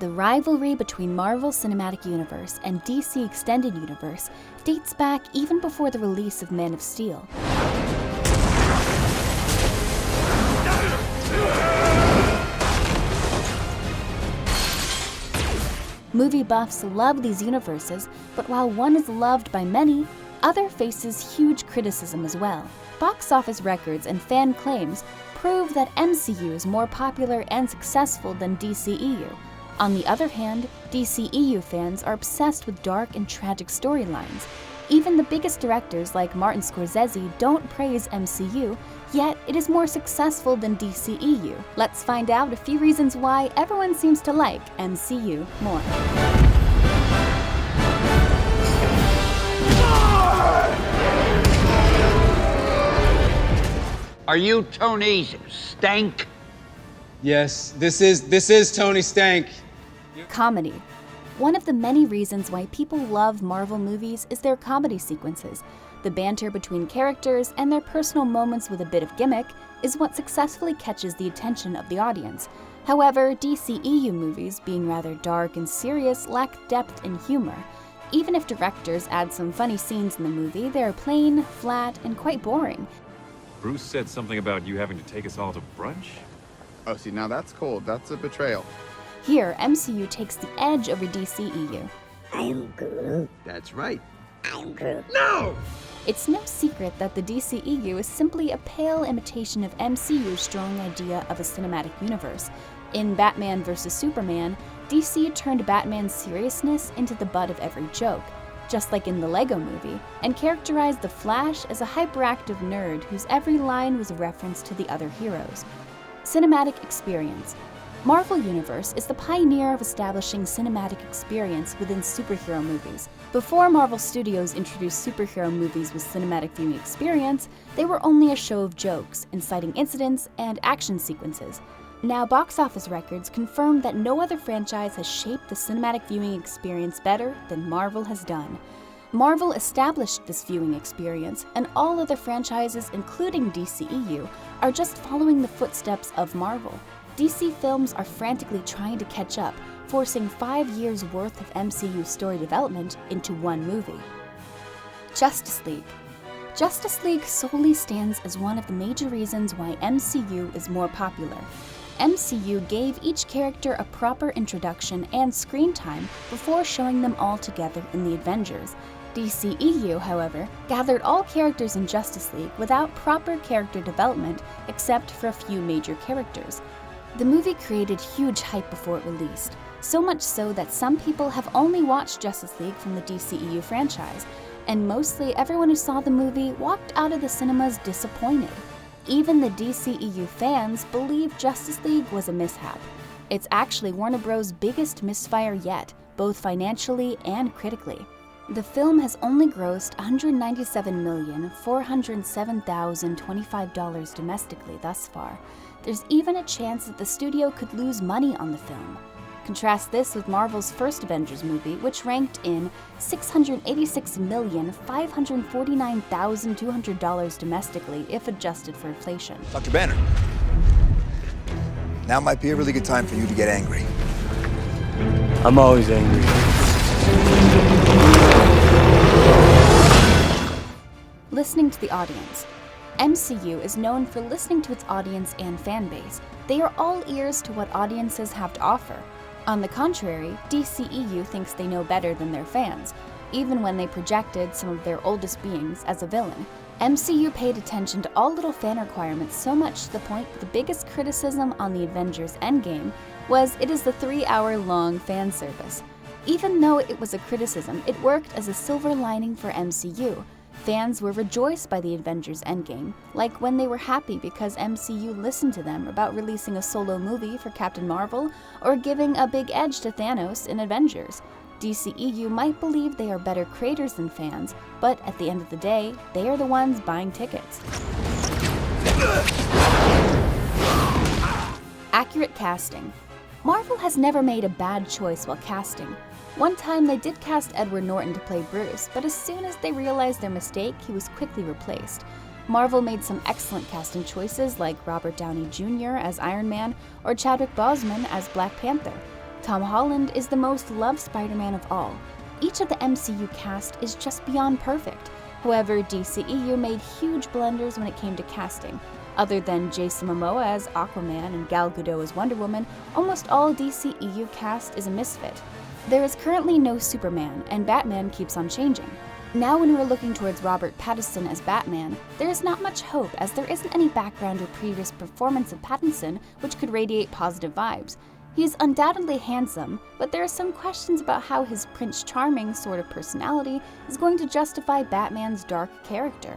The rivalry between Marvel Cinematic Universe and DC Extended Universe dates back even before the release of Man of Steel. Movie buffs love these universes, but while one is loved by many, other faces huge criticism as well. Box office records and fan claims prove that MCU is more popular and successful than DCEU. On the other hand, DCEU fans are obsessed with dark and tragic storylines. Even the biggest directors like Martin Scorsese don't praise MCU, yet it is more successful than DCEU. Let's find out a few reasons why everyone seems to like MCU more. Are you Tony Stank? Yes, this is Tony Stank. Comedy. One of the many reasons why people love Marvel movies is their comedy sequences. The banter between characters and their personal moments with a bit of gimmick is what successfully catches the attention of the audience. However, DCEU movies, being rather dark and serious, lack depth and humor. Even if directors add some funny scenes in the movie, they are plain, flat, and quite boring. Bruce said something about you having to take us all to brunch? Oh, see, now that's cold. That's a betrayal. Here, MCU takes the edge over DCEU. I am Groot. That's right. I am Groot. No! It's no secret that the DCEU is simply a pale imitation of MCU's strong idea of a cinematic universe. In Batman vs. Superman, DC turned Batman's seriousness into the butt of every joke, just like in the Lego Movie, and characterized the Flash as a hyperactive nerd whose every line was a reference to the other heroes. Cinematic experience. Marvel Universe is the pioneer of establishing cinematic experience within superhero movies. Before Marvel Studios introduced superhero movies with cinematic viewing experience, they were only a show of jokes, inciting incidents, and action sequences. Now, box office records confirm that no other franchise has shaped the cinematic viewing experience better than Marvel has done. Marvel established this viewing experience, and all other franchises, including DCEU, are just following the footsteps of Marvel. DC films are frantically trying to catch up, forcing 5 years' worth of MCU story development into one movie. Justice League. Justice League solely stands as one of the major reasons why MCU is more popular. MCU gave each character a proper introduction and screen time before showing them all together in the Avengers. DCEU, however, gathered all characters in Justice League without proper character development except for a few major characters. The movie created huge hype before it released, so much so that some people have only watched Justice League from the DCEU franchise, and mostly everyone who saw the movie walked out of the cinemas disappointed. Even the DCEU fans believe Justice League was a mishap. It's actually Warner Bros.' biggest misfire yet, both financially and critically. The film has only grossed $197,407,025 domestically thus far. There's even a chance that the studio could lose money on the film. Contrast this with Marvel's first Avengers movie, which ranked in $686,549,200 domestically if adjusted for inflation. Dr. Banner, now might be a really good time for you to get angry. I'm always angry. Listening to the audience. MCU is known for listening to its audience and fan base. They are all ears to what audiences have to offer. On the contrary, DCEU thinks they know better than their fans, even when they projected some of their oldest beings as a villain. MCU paid attention to all little fan requirements so much to the point that the biggest criticism on the Avengers Endgame was it is the 3-hour-long fan service. Even though it was a criticism, it worked as a silver lining for MCU. Fans were rejoiced by the Avengers Endgame, like when they were happy because MCU listened to them about releasing a solo movie for Captain Marvel or giving a big edge to Thanos in Avengers. DCEU might believe they are better creators than fans, but at the end of the day, they are the ones buying tickets. Accurate casting. Marvel has never made a bad choice while casting. One time they did cast Edward Norton to play Bruce, but as soon as they realized their mistake, he was quickly replaced. Marvel made some excellent casting choices like Robert Downey Jr. as Iron Man or Chadwick Boseman as Black Panther. Tom Holland is the most loved Spider-Man of all. Each of the MCU cast is just beyond perfect. However, DCEU made huge blunders when it came to casting. Other than Jason Momoa as Aquaman and Gal Gadot as Wonder Woman, almost all DCEU cast is a misfit. There is currently no Superman, and Batman keeps on changing. Now when we're looking towards Robert Pattinson as Batman, there is not much hope as there isn't any background or previous performance of Pattinson which could radiate positive vibes. He is undoubtedly handsome, but there are some questions about how his Prince Charming sort of personality is going to justify Batman's dark character.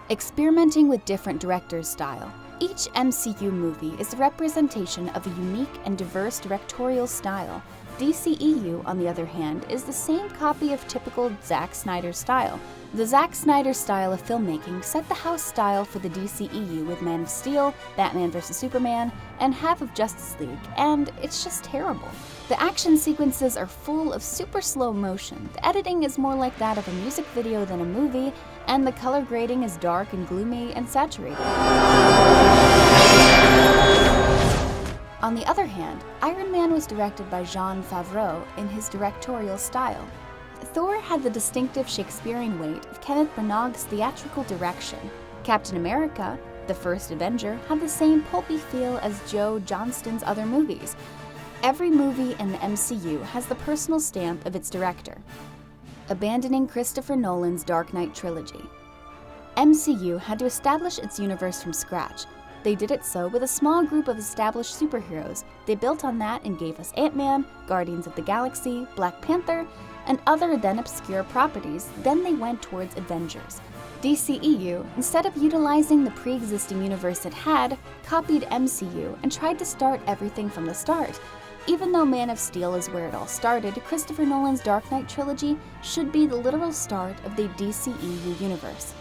Experimenting with different directors' style. Each MCU movie is a representation of a unique and diverse directorial style. DCEU, on the other hand, is the same copy of typical Zack Snyder style. The Zack Snyder style of filmmaking set the house style for the DCEU with Man of Steel, Batman vs Superman, and half of Justice League, and it's just terrible. The action sequences are full of super slow motion, the editing is more like that of a music video than a movie, and the color grading is dark and gloomy and saturated. On the other hand, Iron Man was directed by Jon Favreau in his directorial style. Thor had the distinctive Shakespearean weight of Kenneth Branagh's theatrical direction. Captain America, the first Avenger, had the same pulpy feel as Joe Johnston's other movies. Every movie in the MCU has the personal stamp of its director. Abandoning Christopher Nolan's Dark Knight trilogy. MCU had to establish its universe from scratch. They did it so with a small group of established superheroes. They built on that and gave us Ant-Man, Guardians of the Galaxy, Black Panther, and other then obscure properties. Then they went towards Avengers. DCEU, instead of utilizing the pre-existing universe it had, copied MCU and tried to start everything from the start. Even though Man of Steel is where it all started, Christopher Nolan's Dark Knight trilogy should be the literal start of the DCEU universe.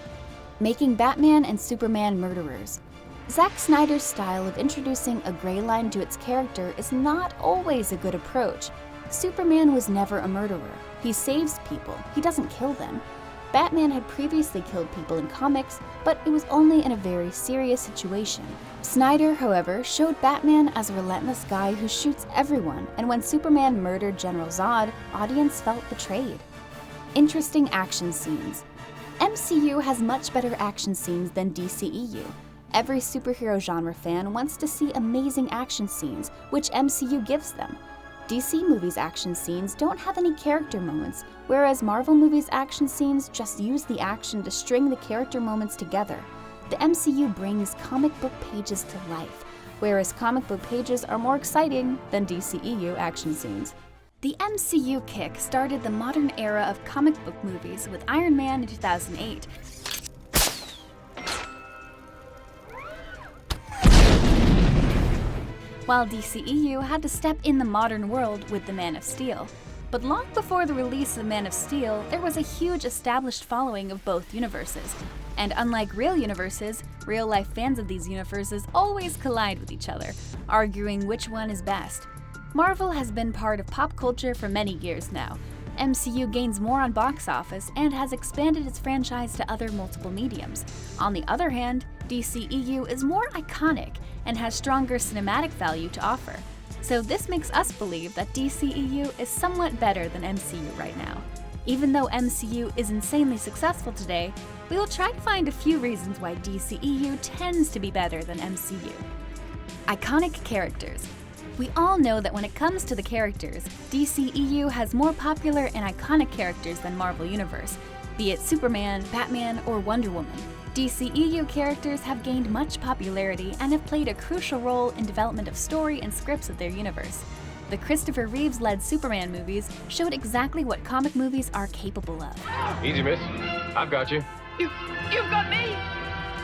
Making Batman and Superman murderers. Zack Snyder's style of introducing a gray line to its character is not always a good approach. Superman was never a murderer. He saves people, he doesn't kill them. Batman had previously killed people in comics, but it was only in a very serious situation. Snyder, however, showed Batman as a relentless guy who shoots everyone, and when Superman murdered General Zod, audience felt betrayed. Interesting action scenes. MCU has much better action scenes than DCEU. Every superhero genre fan wants to see amazing action scenes, which MCU gives them. DC movies' action scenes don't have any character moments, whereas Marvel movies' action scenes just use the action to string the character moments together. The MCU brings comic book pages to life, whereas comic book pages are more exciting than DCEU action scenes. The MCU kick started the modern era of comic book movies with Iron Man in 2008. While DCEU had to step in the modern world with the Man of Steel. But long before the release of Man of Steel, there was a huge established following of both universes. And unlike real universes, real-life fans of these universes always collide with each other, arguing which one is best. Marvel has been part of pop culture for many years now. MCU gains more on box office and has expanded its franchise to other multiple mediums. On the other hand, DCEU is more iconic and has stronger cinematic value to offer. So this makes us believe that DCEU is somewhat better than MCU right now. Even though MCU is insanely successful today, we will try to find a few reasons why DCEU tends to be better than MCU. Iconic characters. We all know that when it comes to the characters, DCEU has more popular and iconic characters than Marvel Universe, be it Superman, Batman, or Wonder Woman. DCEU characters have gained much popularity and have played a crucial role in development of story and scripts of their universe. The Christopher Reeves-led Superman movies showed exactly what comic movies are capable of. Easy, miss. I've got you. You've got me!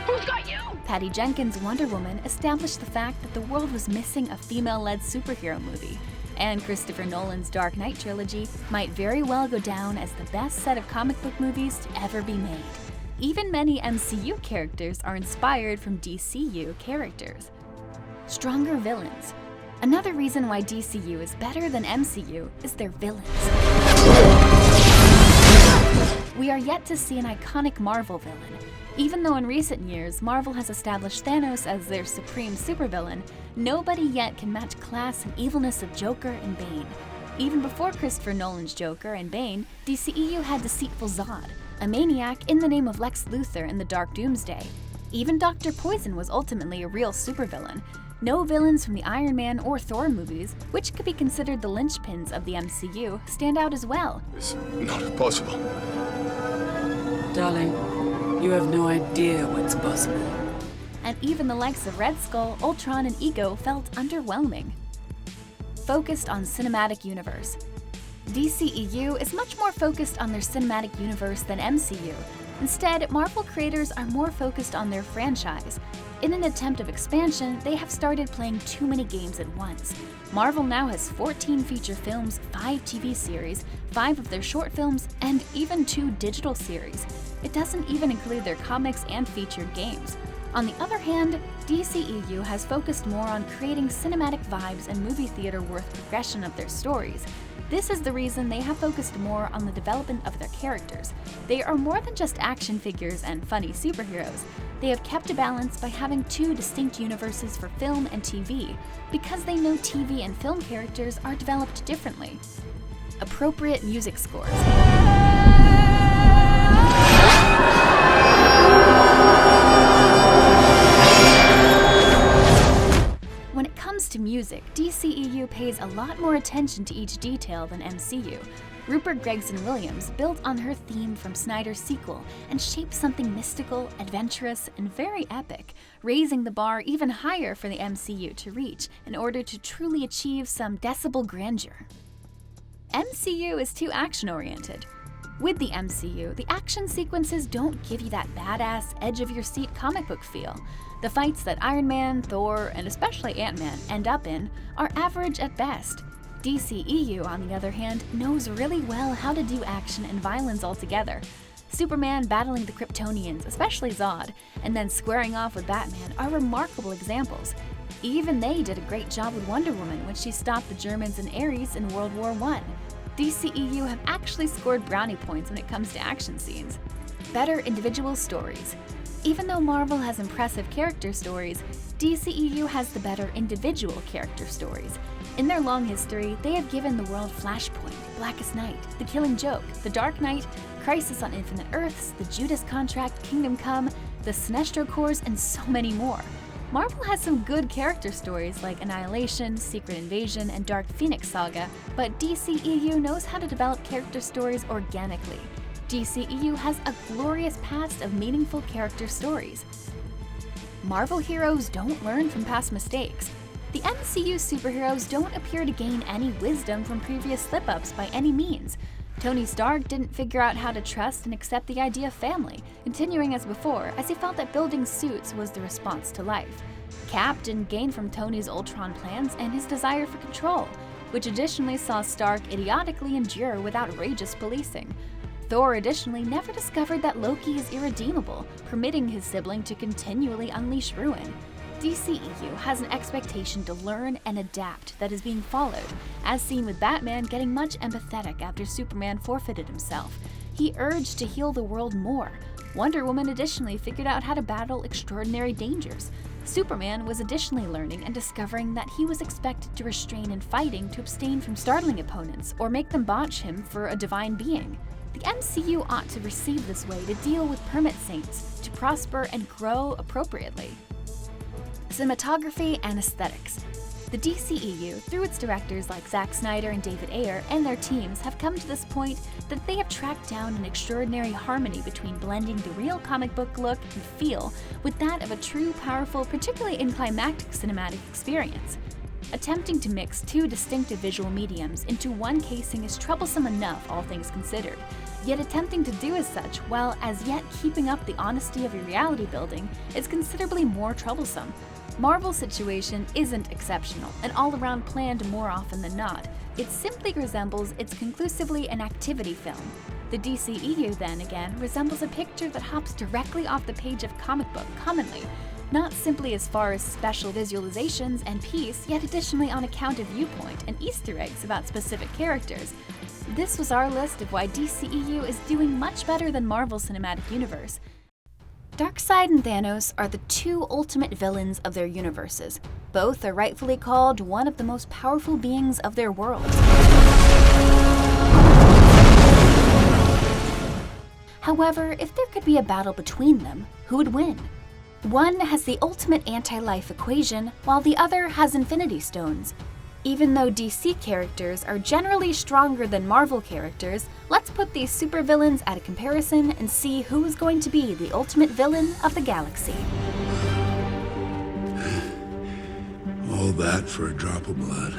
Who's got you? Patty Jenkins' Wonder Woman established the fact that the world was missing a female-led superhero movie, and Christopher Nolan's Dark Knight trilogy might very well go down as the best set of comic book movies to ever be made. Even many MCU characters are inspired from DCU characters. Stronger villains. Another reason why DCU is better than MCU is their villains. We are yet to see an iconic Marvel villain. Even though in recent years, Marvel has established Thanos as their supreme supervillain, nobody yet can match class and evilness of Joker and Bane. Even before Christopher Nolan's Joker and Bane, DCEU had deceitful Zod, a maniac in the name of Lex Luthor in the Dark Doomsday. Even Dr. Poison was ultimately a real supervillain. No villains from the Iron Man or Thor movies, which could be considered the linchpins of the MCU, stand out as well. It's not possible. Darling, you have no idea what's possible. And even the likes of Red Skull, Ultron, and Ego felt underwhelming. Focused on cinematic universe. DCEU is much more focused on their cinematic universe than MCU. Instead, Marvel creators are more focused on their franchise. In an attempt of expansion, they have started playing too many games at once. Marvel now has 14 feature films, 5 TV series, 5 of their short films, and even 2 digital series. It doesn't even include their comics and featured games. On the other hand, DCEU has focused more on creating cinematic vibes and movie theater-worth progression of their stories. This is the reason they have focused more on the development of their characters. They are more than just action figures and funny superheroes. They have kept a balance by having 2 distinct universes for film and TV, because they know TV and film characters are developed differently. Appropriate music scores. When it comes to music, DCEU pays a lot more attention to each detail than MCU. Rupert Gregson-Williams built on her theme from Snyder's sequel and shaped something mystical, adventurous, and very epic, raising the bar even higher for the MCU to reach in order to truly achieve some decibel grandeur. MCU is too action-oriented. With the MCU, the action sequences don't give you that badass, edge-of-your-seat comic book feel. The fights that Iron Man, Thor, and especially Ant-Man end up in are average at best. DCEU, on the other hand, knows really well how to do action and violence altogether. Superman battling the Kryptonians, especially Zod, and then squaring off with Batman are remarkable examples. Even they did a great job with Wonder Woman when she stopped the Germans and Ares in World War I. DCEU have actually scored brownie points when it comes to action scenes. Better individual stories. Even though Marvel has impressive character stories, DCEU has the better individual character stories. In their long history, they have given the world Flashpoint, Blackest Night, The Killing Joke, The Dark Knight, Crisis on Infinite Earths, The Judas Contract, Kingdom Come, The Sinestro Corps, and so many more. Marvel has some good character stories like Annihilation, Secret Invasion, and Dark Phoenix Saga, but DCEU knows how to develop character stories organically. DCEU has a glorious past of meaningful character stories. Marvel heroes don't learn from past mistakes. The MCU superheroes don't appear to gain any wisdom from previous slip-ups by any means. Tony Stark didn't figure out how to trust and accept the idea of family, continuing as before, as he felt that building suits was the response to life. Cap didn't gain from Tony's Ultron plans and his desire for control, which additionally saw Stark idiotically endure with outrageous policing. Thor additionally never discovered that Loki is irredeemable, permitting his sibling to continually unleash ruin. DCEU has an expectation to learn and adapt that is being followed, as seen with Batman getting much empathetic after Superman forfeited himself. He urged to heal the world more. Wonder Woman additionally figured out how to battle extraordinary dangers. Superman was additionally learning and discovering that he was expected to restrain in fighting to abstain from startling opponents or make them botch him for a divine being. The MCU ought to receive this way to deal with permit saints, to prosper and grow appropriately. Cinematography and aesthetics. The DCEU, through its directors like Zack Snyder and David Ayer and their teams, have come to this point that they have tracked down an extraordinary harmony between blending the real comic book look and feel with that of a true, powerful, particularly in climactic cinematic experience. Attempting to mix 2 distinctive visual mediums into one casing is troublesome enough, all things considered. Yet attempting to do as such, while as yet keeping up the honesty of your reality building, is considerably more troublesome. Marvel's situation isn't exceptional and all-around planned more often than not. It simply resembles it's conclusively an activity film. The DCEU, then again, resembles a picture that hops directly off the page of comic book commonly, not simply as far as special visualizations and peace, yet additionally on account of viewpoint and Easter eggs about specific characters. This was our list of why DCEU is doing much better than Marvel Cinematic Universe. Darkseid and Thanos are the two ultimate villains of their universes. Both are rightfully called one of the most powerful beings of their world. However, if there could be a battle between them, who would win? One has the ultimate anti-life equation, while the other has Infinity Stones. Even though DC characters are generally stronger than Marvel characters, let's put these supervillains at a comparison and see who is going to be the ultimate villain of the galaxy. All that for a drop of blood.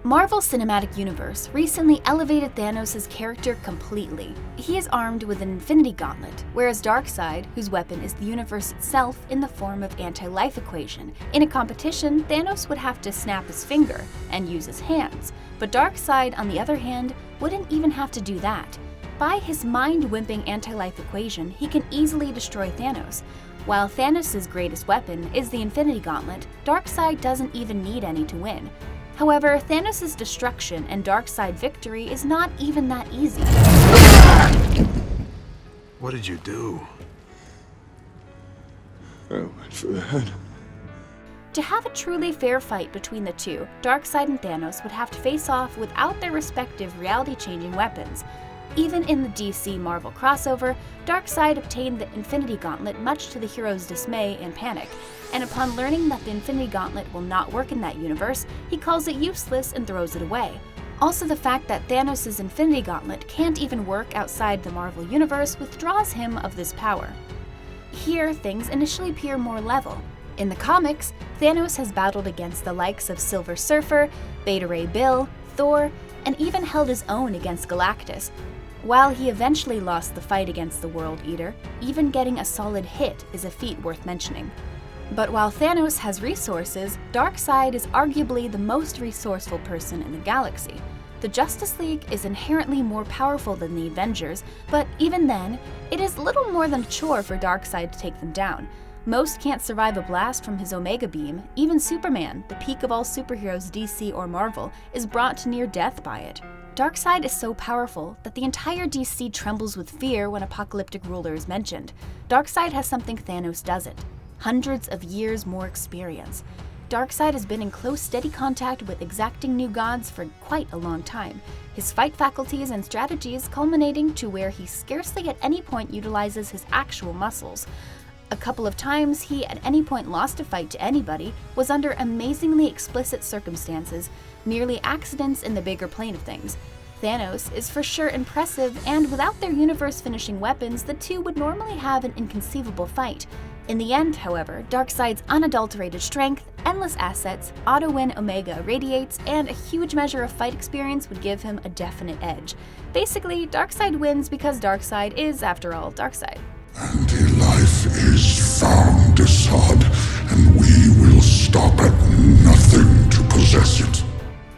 Marvel Cinematic Universe recently elevated Thanos' character completely. He is armed with an Infinity Gauntlet, whereas Darkseid, whose weapon is the universe itself in the form of anti-life equation. In a competition, Thanos would have to snap his finger and use his hands, but Darkseid, on the other hand, wouldn't even have to do that. By his mind-wimping anti-life equation, he can easily destroy Thanos. While Thanos' greatest weapon is the Infinity Gauntlet, Darkseid doesn't even need any to win. However, Thanos' destruction and Darkseid victory is not even that easy. What did you do? I went for the head. To have a truly fair fight between the two, Darkseid and Thanos would have to face off without their respective reality-changing weapons. Even in the DC-Marvel crossover, Darkseid obtained the Infinity Gauntlet much to the hero's dismay and panic, and upon learning that the Infinity Gauntlet will not work in that universe, he calls it useless and throws it away. Also, the fact that Thanos' Infinity Gauntlet can't even work outside the Marvel universe withdraws him of this power. Here, things initially appear more level. In the comics, Thanos has battled against the likes of Silver Surfer, Beta Ray Bill, Thor, and even held his own against Galactus. While he eventually lost the fight against the World Eater, even getting a solid hit is a feat worth mentioning. But while Thanos has resources, Darkseid is arguably the most resourceful person in the galaxy. The Justice League is inherently more powerful than the Avengers, but even then, it is little more than a chore for Darkseid to take them down. Most can't survive a blast from his Omega Beam. Even Superman, the peak of all superheroes DC or Marvel, is brought to near death by it. Darkseid is so powerful that the entire DC trembles with fear when apocalyptic ruler is mentioned. Darkseid has something Thanos doesn't: hundreds of years more experience. Darkseid has been in close, steady contact with exacting new gods for quite a long time, his fight faculties and strategies culminating to where he scarcely at any point utilizes his actual muscles. A couple of times he at any point lost a fight to anybody was under amazingly explicit circumstances, merely accidents in the bigger plane of things. Thanos is for sure impressive, and without their universe-finishing weapons, the two would normally have an inconceivable fight. In the end, however, Darkseid's unadulterated strength, endless assets, auto-win Omega radiates, and a huge measure of fight experience would give him a definite edge. Basically, Darkseid wins because Darkseid is, after all, Darkseid. Anti-life is found, Assad, and we will stop at nothing to possess it.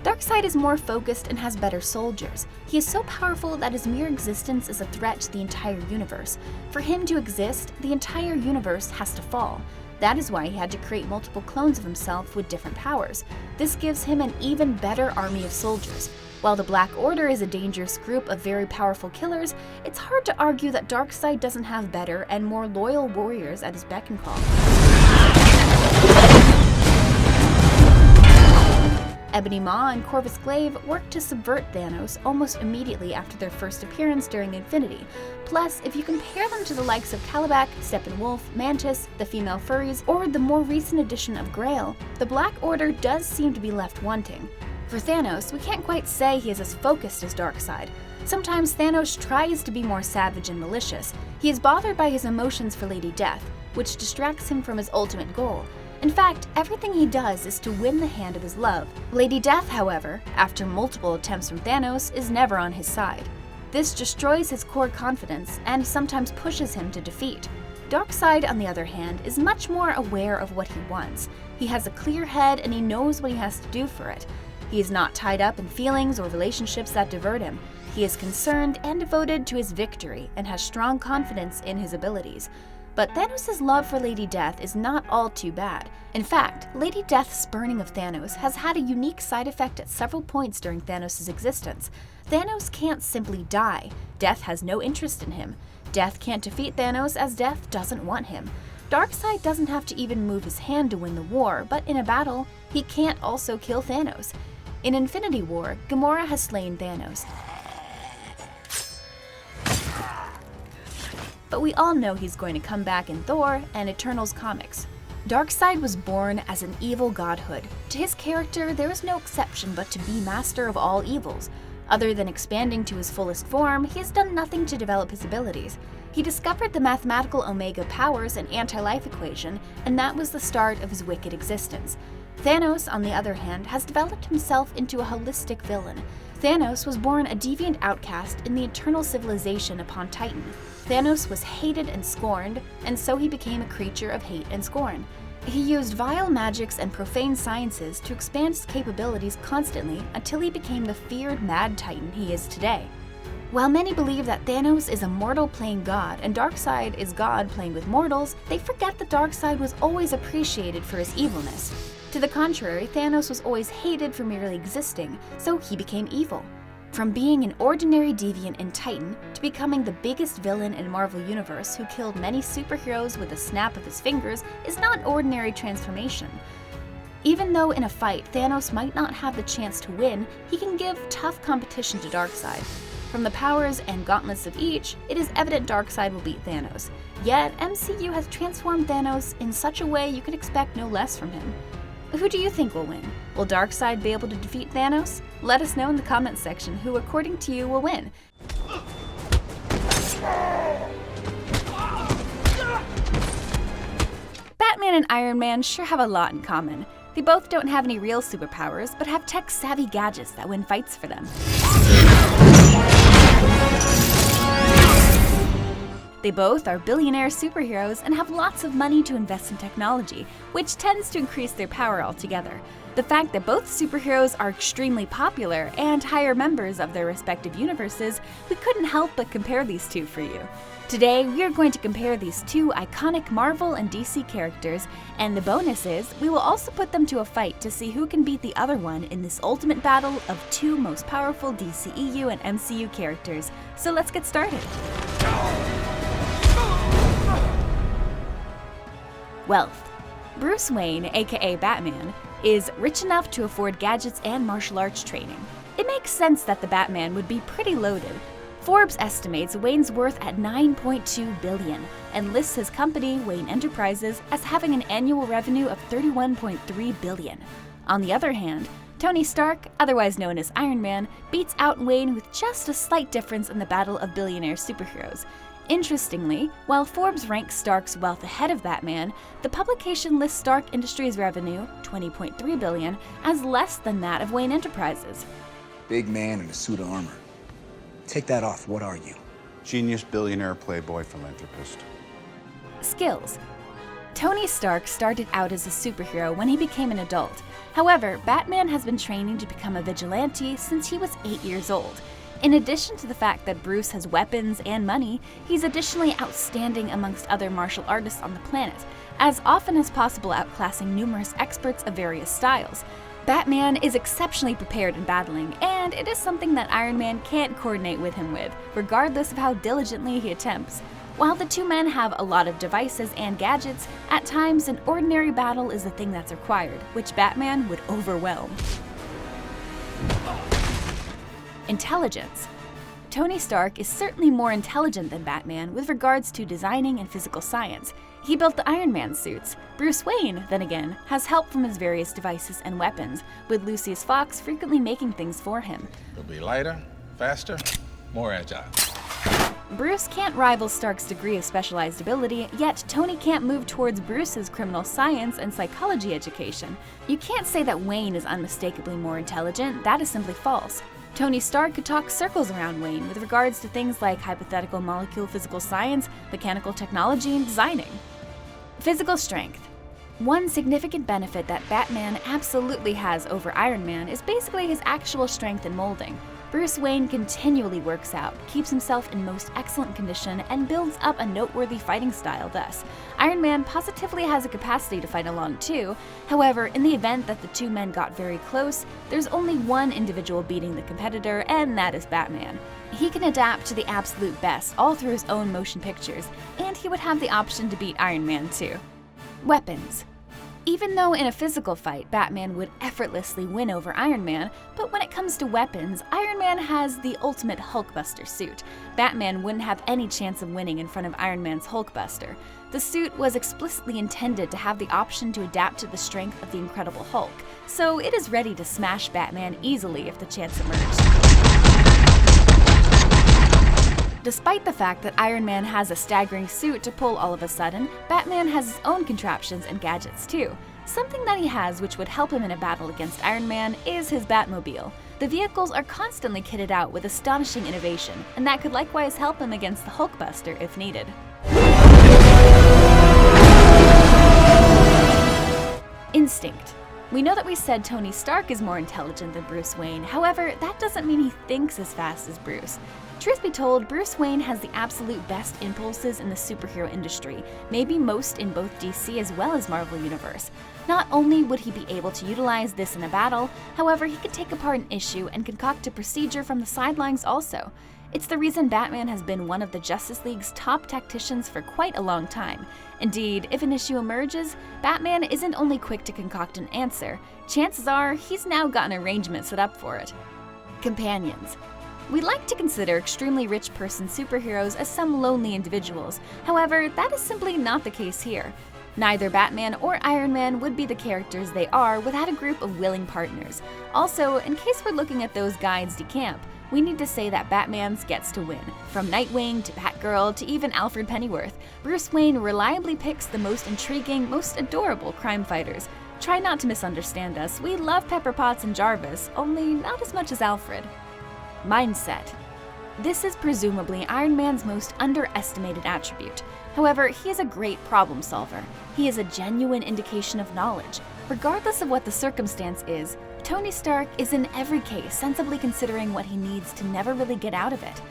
Darkseid is more focused and has better soldiers. He is so powerful that his mere existence is a threat to the entire universe. For him to exist, the entire universe has to fall. That is why he had to create multiple clones of himself with different powers. This gives him an even better army of soldiers. While the Black Order is a dangerous group of very powerful killers, it's hard to argue that Darkseid doesn't have better and more loyal warriors at his beck and call. Ebony Maw and Corvus Glaive worked to subvert Thanos almost immediately after their first appearance during Infinity. Plus, if you compare them to the likes of Calabac, Steppenwolf, Mantis, the female furries, or the more recent addition of Grail, the Black Order does seem to be left wanting. For Thanos, we can't quite say he is as focused as Darkseid. Sometimes Thanos tries to be more savage and malicious. He is bothered by his emotions for Lady Death, which distracts him from his ultimate goal. In fact, everything he does is to win the hand of his love. Lady Death, however, after multiple attempts from Thanos, is never on his side. This destroys his core confidence and sometimes pushes him to defeat. Darkseid, on the other hand, is much more aware of what he wants. He has a clear head and he knows what he has to do for it. He is not tied up in feelings or relationships that divert him. He is concerned and devoted to his victory and has strong confidence in his abilities. But Thanos' love for Lady Death is not all too bad. In fact, Lady Death's spurning of Thanos has had a unique side effect at several points during Thanos' existence. Thanos can't simply die. Death has no interest in him. Death can't defeat Thanos as Death doesn't want him. Darkseid doesn't have to even move his hand to win the war, but in a battle, he can't also kill Thanos. In Infinity War, Gamora has slain Thanos. But we all know he's going to come back in Thor and Eternals comics. Darkseid was born as an evil godhood. To his character, there is no exception but to be master of all evils. Other than expanding to his fullest form, he has done nothing to develop his abilities. He discovered the mathematical omega powers and anti-life equation, and that was the start of his wicked existence. Thanos, on the other hand, has developed himself into a holistic villain. Thanos was born a deviant outcast in the eternal civilization upon Titan. Thanos was hated and scorned, and so he became a creature of hate and scorn. He used vile magics and profane sciences to expand his capabilities constantly until he became the feared Mad Titan he is today. While many believe that Thanos is a mortal playing God and Darkseid is God playing with mortals, they forget that Darkseid was always appreciated for his evilness. To the contrary, Thanos was always hated for merely existing, so he became evil. From being an ordinary deviant in Titan to becoming the biggest villain in Marvel Universe who killed many superheroes with a snap of his fingers is not an ordinary transformation. Even though in a fight Thanos might not have the chance to win, he can give tough competition to Darkseid. From the powers and gauntlets of each, it is evident Darkseid will beat Thanos. Yet, MCU has transformed Thanos in such a way you could expect no less from him. Who do you think will win? Will Darkseid be able to defeat Thanos? Let us know in the comments section who, according to you, will win. Batman and Iron Man sure have a lot in common. They both don't have any real superpowers, but have tech-savvy gadgets that win fights for them. They both are billionaire superheroes and have lots of money to invest in technology, which tends to increase their power altogether. The fact that both superheroes are extremely popular and hire members of their respective universes, we couldn't help but compare these two for you. Today, we are going to compare these two iconic Marvel and DC characters, and the bonus is, we will also put them to a fight to see who can beat the other one in this ultimate battle of two most powerful DCEU and MCU characters. So let's get started. Wealth. Bruce Wayne, aka Batman, is rich enough to afford gadgets and martial arts training. It makes sense that the Batman would be pretty loaded. Forbes estimates Wayne's worth at $9.2 billion and lists his company, Wayne Enterprises, as having an annual revenue of $31.3 billion. On the other hand, Tony Stark, otherwise known as Iron Man, beats out Wayne with just a slight difference in the battle of billionaire superheroes. Interestingly, while Forbes ranks Stark's wealth ahead of Batman, the publication lists Stark Industries' revenue, $20.3 billion, as less than that of Wayne Enterprises. Big man in a suit of armor. Take that off, what are you? Genius, billionaire, playboy, philanthropist. Skills. Tony Stark started out as a superhero when he became an adult. However, Batman has been training to become a vigilante since he was 8 years old. In addition to the fact that Bruce has weapons and money, he's additionally outstanding amongst other martial artists on the planet, as often as possible outclassing numerous experts of various styles. Batman is exceptionally prepared in battling, and it is something that Iron Man can't coordinate with him with, regardless of how diligently he attempts. While the two men have a lot of devices and gadgets, at times an ordinary battle is the thing that's required, which Batman would overwhelm. Intelligence. Tony Stark is certainly more intelligent than Batman with regards to designing and physical science. He built the Iron Man suits. Bruce Wayne, then again, has help from his various devices and weapons, with Lucius Fox frequently making things for him. He'll be lighter, faster, more agile. Bruce can't rival Stark's degree of specialized ability, yet Tony can't move towards Bruce's criminal science and psychology education. You can't say that Wayne is unmistakably more intelligent, that is simply false. Tony Stark could talk circles around Wayne with regards to things like hypothetical molecule physical science, mechanical technology, and designing. Physical strength. One significant benefit that Batman absolutely has over Iron Man is basically his actual strength in molding. Bruce Wayne continually works out, keeps himself in most excellent condition, and builds up a noteworthy fighting style thus. Iron Man positively has a capacity to fight along too. However, in the event that the two men got very close, there's only one individual beating the competitor, and that is Batman. He can adapt to the absolute best all through his own motion pictures, and he would have the option to beat Iron Man too. Weapons. Even though in a physical fight, Batman would effortlessly win over Iron Man, but when it comes to weapons, Iron Man has the ultimate Hulkbuster suit. Batman wouldn't have any chance of winning in front of Iron Man's Hulkbuster. The suit was explicitly intended to have the option to adapt to the strength of the Incredible Hulk, so it is ready to smash Batman easily if the chance emerged. Despite the fact that Iron Man has a staggering suit to pull all of a sudden, Batman has his own contraptions and gadgets too. Something that he has which would help him in a battle against Iron Man is his Batmobile. The vehicles are constantly kitted out with astonishing innovation, and that could likewise help him against the Hulkbuster if needed. Instinct. We know that we said Tony Stark is more intelligent than Bruce Wayne, however, that doesn't mean he thinks as fast as Bruce. Truth be told, Bruce Wayne has the absolute best impulses in the superhero industry, maybe most in both DC as well as Marvel Universe. Not only would he be able to utilize this in a battle, however, he could take apart an issue and concoct a procedure from the sidelines also. It's the reason Batman has been one of the Justice League's top tacticians for quite a long time. Indeed, if an issue emerges, Batman isn't only quick to concoct an answer, chances are he's now got an arrangement set up for it. Companions. We like to consider extremely rich person superheroes as some lonely individuals, however, that is simply not the case here. Neither Batman or Iron Man would be the characters they are without a group of willing partners. Also, in case we're looking at those guides de camp, we need to say that Batman's gets to win. From Nightwing to Batgirl to even Alfred Pennyworth, Bruce Wayne reliably picks the most intriguing, most adorable crime fighters. Try not to misunderstand us, we love Pepper Potts and Jarvis, only not as much as Alfred. Mindset. This is presumably Iron Man's most underestimated attribute. However, he is a great problem solver. He is a genuine indication of knowledge. Regardless of what the circumstance is, Tony Stark is in every case sensibly considering what he needs to never really get out of it.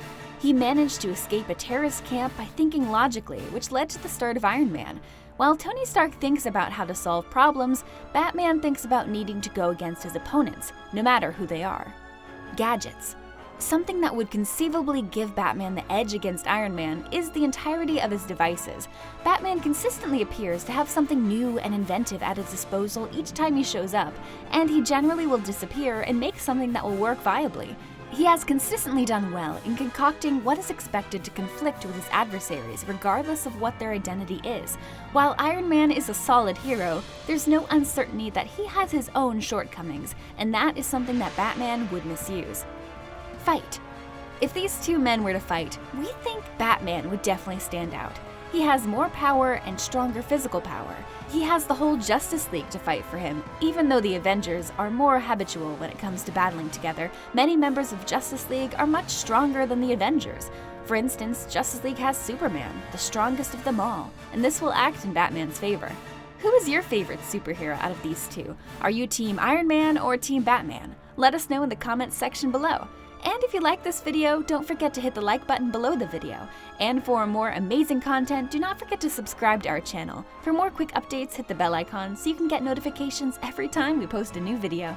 He managed to escape a terrorist camp by thinking logically, which led to the start of Iron Man. While Tony Stark thinks about how to solve problems, Batman thinks about needing to go against his opponents, no matter who they are. Gadgets. Something that would conceivably give Batman the edge against Iron Man is the entirety of his devices. Batman consistently appears to have something new and inventive at his disposal each time he shows up, and he generally will disappear and make something that will work viably. He has consistently done well in concocting what is expected to conflict with his adversaries, regardless of what their identity is. While Iron Man is a solid hero, there's no uncertainty that he has his own shortcomings, and that is something that Batman would misuse. Fight. If these two men were to fight, we think Batman would definitely stand out. He has more power and stronger physical power. He has the whole Justice League to fight for him. Even though the Avengers are more habitual when it comes to battling together, many members of Justice League are much stronger than the Avengers. For instance, Justice League has Superman, the strongest of them all, and this will act in Batman's favor. Who is your favorite superhero out of these two? Are you Team Iron Man or Team Batman? Let us know in the comments section below. And if you like this video, don't forget to hit the like button below the video. And for more amazing content, do not forget to subscribe to our channel. For more quick updates, hit the bell icon so you can get notifications every time we post a new video.